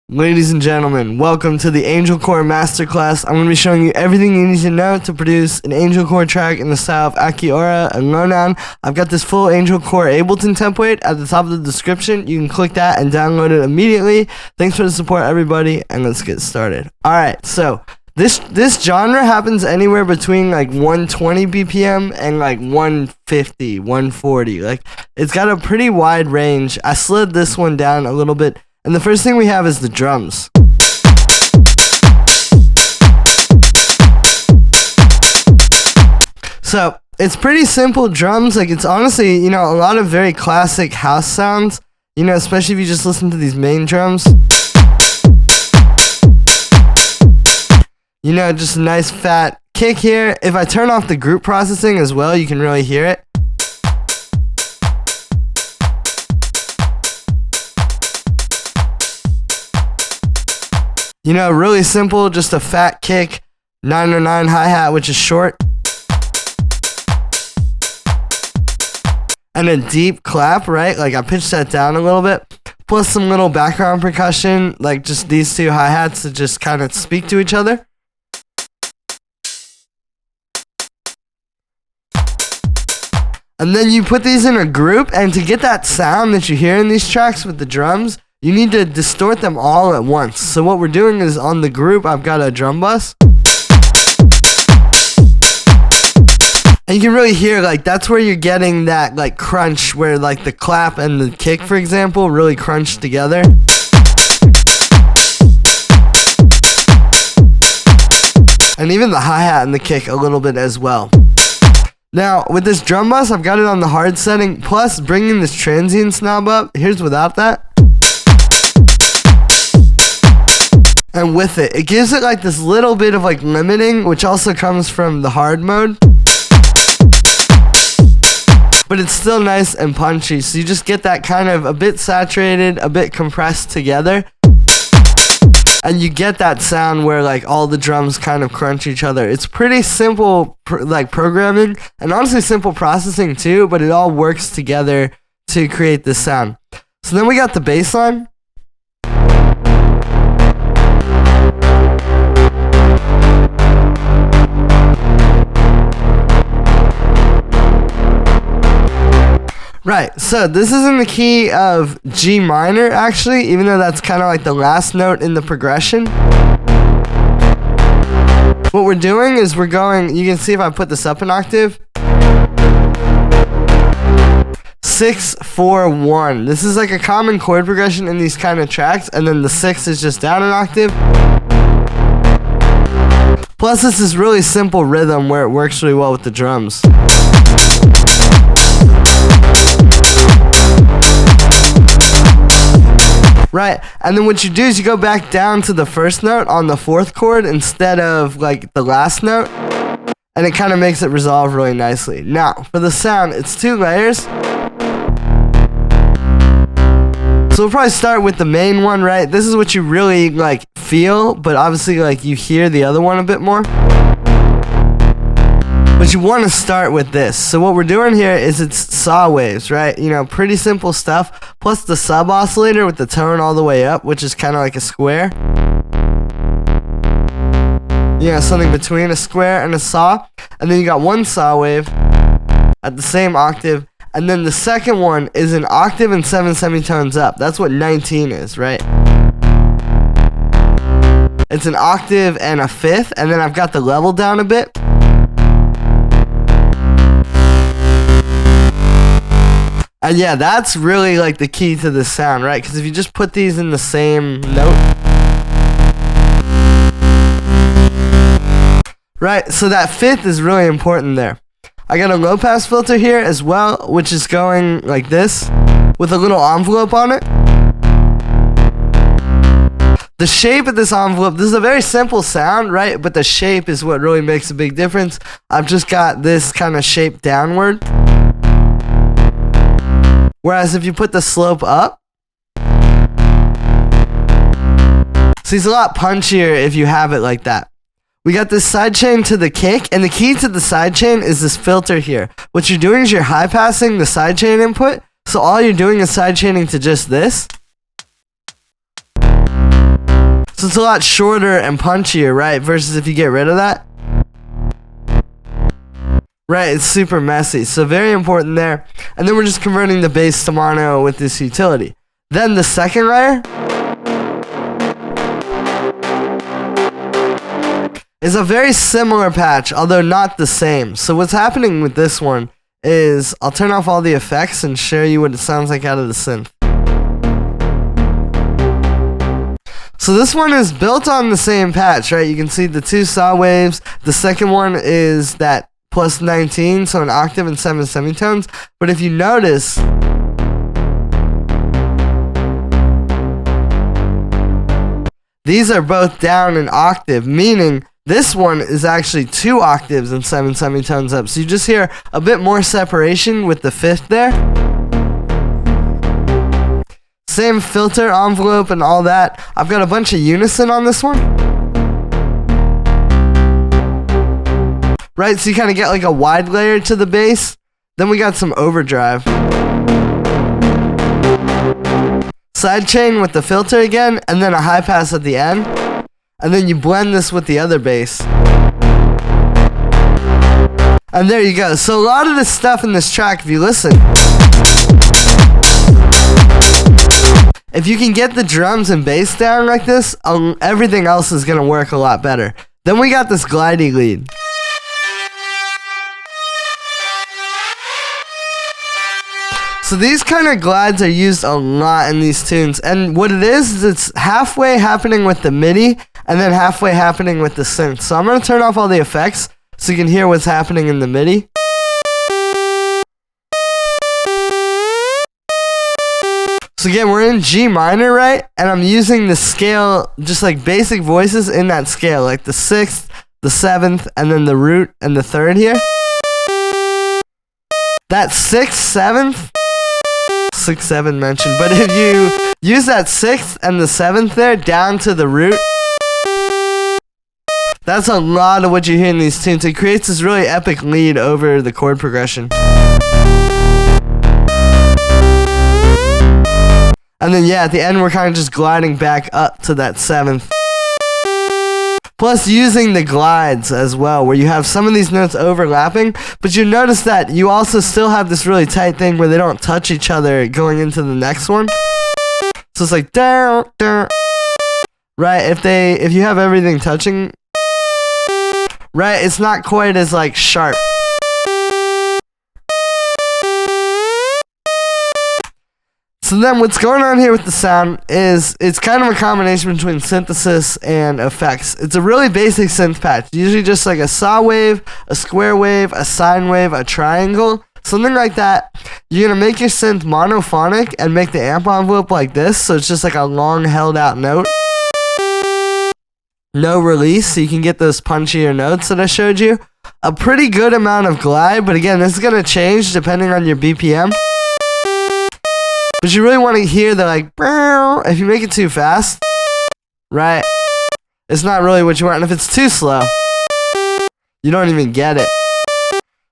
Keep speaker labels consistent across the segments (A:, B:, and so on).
A: Ladies and gentlemen, welcome to the Angelcore Masterclass. I'm going to be showing you everything you need to know to produce an Angelcore track in the style of AKIAURA and LONOWN. I've got this full Angelcore Ableton template at the top of the description. You can click that and download it immediately. Thanks for the support, everybody, and let's get started. Alright, so this genre happens anywhere between like 120 BPM and like 150, 140. Like, it's got a pretty wide range. I slid this one down a little bit. And the first thing we have is the drums. So it's pretty simple drums. Like, it's honestly, a lot of very classic house sounds, especially if you just listen to these main drums. Just a nice fat kick here. If I turn off the group processing as well, you can really hear it. Really simple, just a fat kick, 909 hi-hat, which is short, and a deep clap, right? Like, I pitched that down a little bit, plus some little background percussion, like just these two hi-hats to just kind of speak to each other. And then you put these in a group, and to get that sound that you hear in these tracks with the drums, you need to distort them all at once. So what we're doing is, on the group, I've got a drum bus. And you can really hear, like, that's where you're getting that, like, crunch, where, like, the clap and the kick, for example, really crunch together. And even the hi-hat and the kick a little bit as well. Now, with this drum bus, I've got it on the hard setting, plus bringing this transients knob up. Here's without that. And with it, it gives it like this little bit of like limiting, which also comes from the hard mode. But it's still nice and punchy, so you just get that kind of a bit saturated, a bit compressed together. And you get that sound where like all the drums kind of crunch each other. It's pretty simple programming, and honestly simple processing too, but it all works together to create this sound. So then we got the bass line. Right, so this is in the key of G minor, actually, even though that's kind of like the last note in the progression. What we're doing is we're going, you can see if I put this up an octave. 6, 4, 1. This is like a common chord progression in these kind of tracks, and then the 6 is just down an octave. Plus, this is really simple rhythm where it works really well with the drums. Right, and then what you do is you go back down to the first note on the 4th chord instead of like the last note, and it kind of makes it resolve really nicely. Now, for the sound, it's 2 layers. So we'll probably start with the main one, right? This is what you really like feel, but obviously like you hear the other one a bit more. But you want to start with this. So what we're doing here is it's saw waves, right? Pretty simple stuff. Plus the sub oscillator with the tone all the way up, which is kind of like a square. Something between a square and a saw. And then you got one saw wave at the same octave. And then the second one is an octave and 7 semitones up. That's what 19 is, right? It's an octave and a 5th. And then I've got the level down a bit. And yeah, that's really like the key to this sound, right? Because if you just put these in the same note. Right, so that 5th is really important there. I got a low pass filter here as well, which is going like this, with a little envelope on it. The shape of this envelope, this is a very simple sound, right? But the shape is what really makes a big difference. I've just got this kind of shape downward. Whereas if you put the slope up, so it's a lot punchier if you have it like that. We got this sidechain to the kick, and the key to the sidechain is this filter here. What you're doing is you're high passing the sidechain input, so all you're doing is sidechaining to just this. So it's a lot shorter and punchier, right? Versus if you get rid of that. Right, it's super messy. So very important there. And then we're just converting the bass to mono with this utility. Then the second layer is a very similar patch, although not the same. So what's happening with this one is I'll turn off all the effects and show you what it sounds like out of the synth. So this one is built on the same patch, right? You can see the two saw waves. The second one is that plus 19, so an octave and 7 semitones. But if you notice, these are both down an octave, meaning this one is actually 2 octaves and 7 semitones up. So you just hear a bit more separation with the fifth there. Same filter envelope and all that. I've got a bunch of unison on this one. Right, so you kind of get like a wide layer to the bass. Then we got some overdrive. Sidechain with the filter again, and then a high pass at the end. And then you blend this with the other bass. And there you go. So a lot of this stuff in this track, if you listen, if you can get the drums and bass down like this, everything else is going to work a lot better. Then we got this glidey lead. So these kind of glides are used a lot in these tunes. And what it is it's halfway happening with the MIDI and then halfway happening with the synth. So I'm going to turn off all the effects so you can hear what's happening in the MIDI. So again, we're in G minor, right? And I'm using the scale, just like basic voices in that scale, like the 6th, the 7th, and then the root and the 3rd here. That 6th, 7th, 6, 7 mentioned, but if you use that 6th and the 7th there down to the root, that's a lot of what you hear in these tunes. It creates this really epic lead over the chord progression. And then yeah, at the end we're kind of just gliding back up to that 7th. Plus using the glides as well, where you have some of these notes overlapping, but you notice that you also still have this really tight thing where they don't touch each other going into the next one. So it's like down, down. Right, if you have everything touching, right, it's not quite as like sharp. So then what's going on here with the sound is it's kind of a combination between synthesis and effects. It's a really basic synth patch, usually just like a saw wave, a square wave, a sine wave, a triangle, something like that. You're going to make your synth monophonic and make the amp envelope like this, so it's just like a long held out note. No release, so you can get those punchier notes that I showed you. A pretty good amount of glide, but again, this is going to change depending on your BPM. But you really want to hear the like, if you make it too fast, right, it's not really what you want. And if it's too slow, you don't even get it.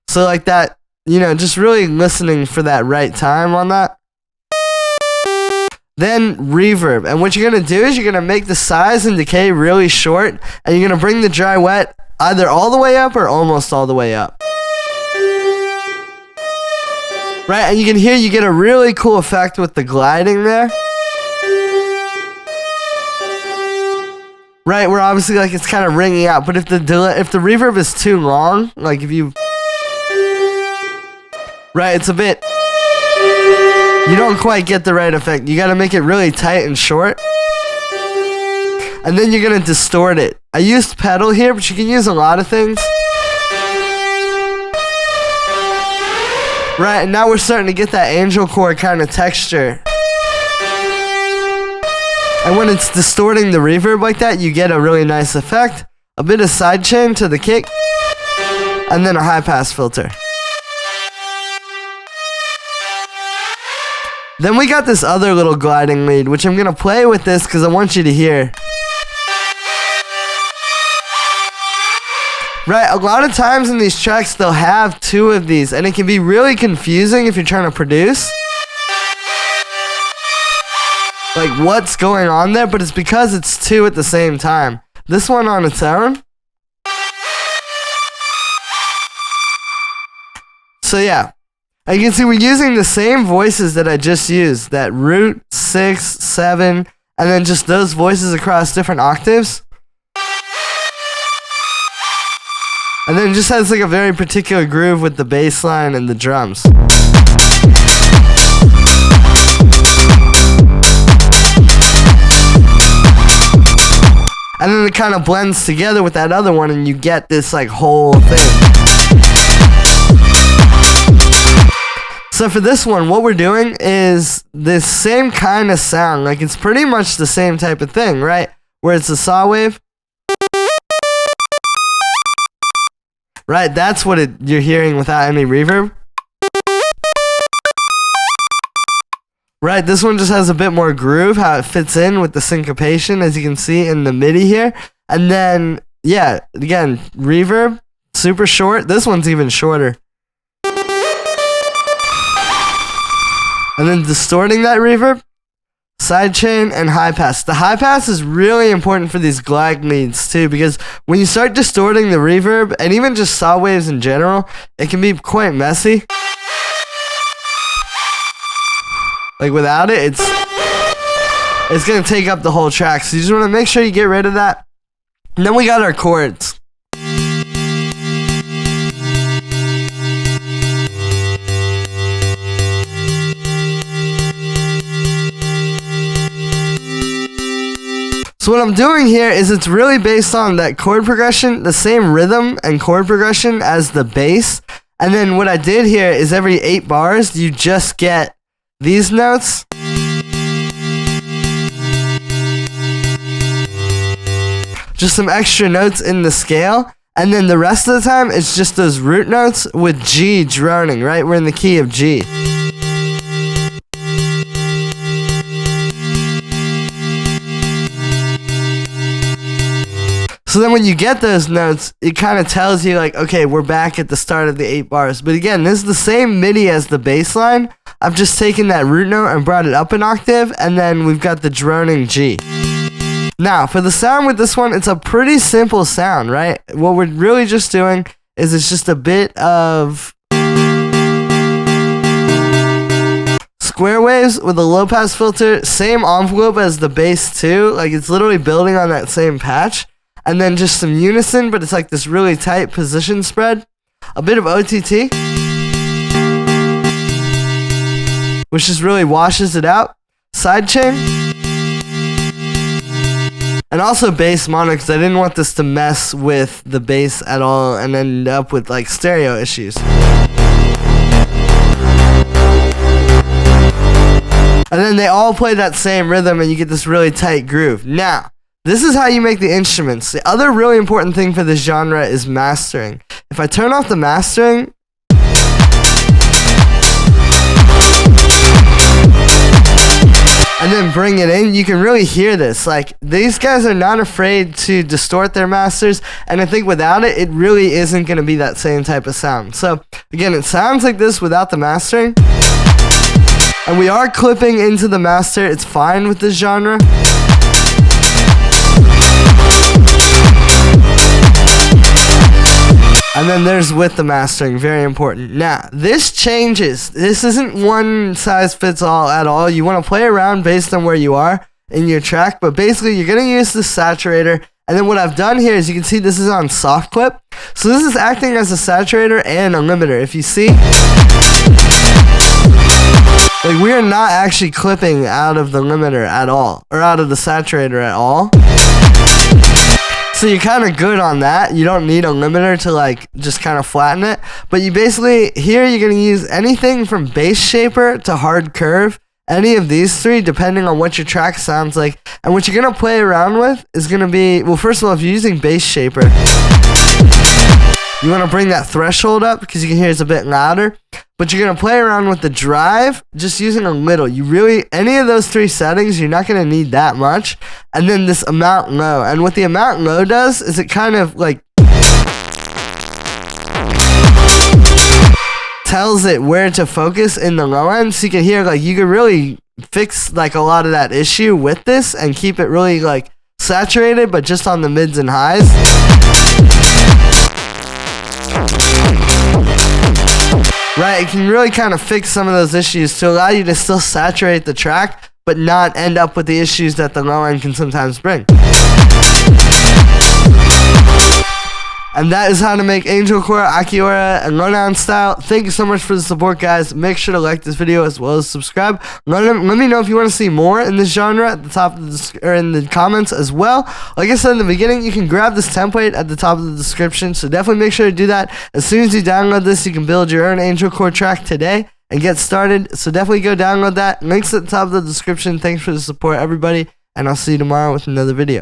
A: So like that, you know, just really listening for that right time on that. Then reverb. And what you're going to do is you're going to make the size and decay really short. And you're going to bring the dry wet either all the way up or almost all the way up. Right, and you can hear you get a really cool effect with the gliding there. Right, where obviously like it's kind of ringing out, but if the reverb is too long, like if you, right, it's a bit, you don't quite get the right effect. You got to make it really tight and short. And then you're going to distort it. I used pedal here, but you can use a lot of things. Right, and now we're starting to get that Angelcore kind of texture. And when it's distorting the reverb like that, you get a really nice effect. A bit of sidechain to the kick. And then a high pass filter. Then we got this other little gliding lead, which I'm going to play with this because I want you to hear. Right, a lot of times in these tracks they'll have 2 of these and it can be really confusing if you're trying to produce. like what's going on there, but it's because it's two at the same time. This one on its own. So yeah, and you can see we're using the same voices that I just used, that root, 6, 7, and then just those voices across different octaves. And then it just has like a very particular groove with the bass line and the drums. And then it kind of blends together with that other one and you get this like whole thing. So for this one, what we're doing is this same kind of sound. Like it's pretty much the same type of thing, right? Where it's a saw wave. Right, that's what you're hearing without any reverb. Right, this one just has a bit more groove, how it fits in with the syncopation, as you can see in the MIDI here. And then, yeah, again, reverb, super short. This one's even shorter. And then distorting that reverb, sidechain, and high pass. The high pass is really important for these glide leads too, because when you start distorting the reverb, and even just saw waves in general, it can be quite messy. Like without it, it's gonna take up the whole track. So you just wanna make sure you get rid of that. And then we got our chords. So what I'm doing here is it's really based on that chord progression, the same rhythm and chord progression as the bass. And then what I did here is every 8 bars, you just get these notes. Just some extra notes in the scale. And then the rest of the time, it's just those root notes with G droning, right? We're in the key of G. So then when you get those notes, it kind of tells you like, okay, we're back at the start of the 8 bars. But again, this is the same MIDI as the bass line. I've just taken that root note and brought it up an octave, and then we've got the droning G. Now, for the sound with this one, it's a pretty simple sound, right? What we're really just doing is it's just a bit of square waves with a low pass filter, same envelope as the bass too. Like it's literally building on that same patch. And then just some unison, but it's like this really tight position spread. A bit of OTT, which just really washes it out. Sidechain. And also bass mono, because I didn't want this to mess with the bass at all and end up with like stereo issues. And then they all play that same rhythm and you get this really tight groove. Now, this is how you make the instruments. The other really important thing for this genre is mastering. If I turn off the mastering, and then bring it in, you can really hear this. Like, these guys are not afraid to distort their masters, and I think without it, it really isn't going to be that same type of sound. So, again, it sounds like this without the mastering. And we are clipping into the master. It's fine with this genre. And then there's with the mastering, very important. Now, this changes. This isn't one size fits all at all. You want to play around based on where you are in your track, but basically you're going to use the saturator. And then what I've done here is you can see this is on soft clip. So this is acting as a saturator and a limiter. If you see, like we are not actually clipping out of the limiter at all, or out of the saturator at all. So you're kind of good on that. You don't need a limiter to like just kind of flatten it. But you basically, here you're going to use anything from bass shaper to hard curve. Any of these three, depending on what your track sounds like. And what you're going to play around with is going to be, well, first of all, if you're using bass shaper, you want to bring that threshold up because you can hear it's a bit louder. But you're going to play around with the drive just using a little. You really, any of those three settings, you're not going to need that much. And then this amount low. And what the amount low does is it kind of like tells it where to focus in the low end. So you can hear, like, you can really fix like a lot of that issue with this and keep it really like saturated, but just on the mids and highs. Right, it can really kind of fix some of those issues to allow you to still saturate the track, but not end up with the issues that the low end can sometimes bring. And that is how to make Angelcore, AKIAURA, and LONOWN style. Thank you so much for the support, guys. Make sure to like this video as well as subscribe. Let me know if you want to see more in this genre at the top of the or in the comments as well. Like I said in the beginning, you can grab this template at the top of the description, so definitely make sure to do that. As soon as you download this, you can build your own Angelcore track today and get started. So definitely go download that. Links at the top of the description. Thanks for the support, everybody, and I'll see you tomorrow with another video.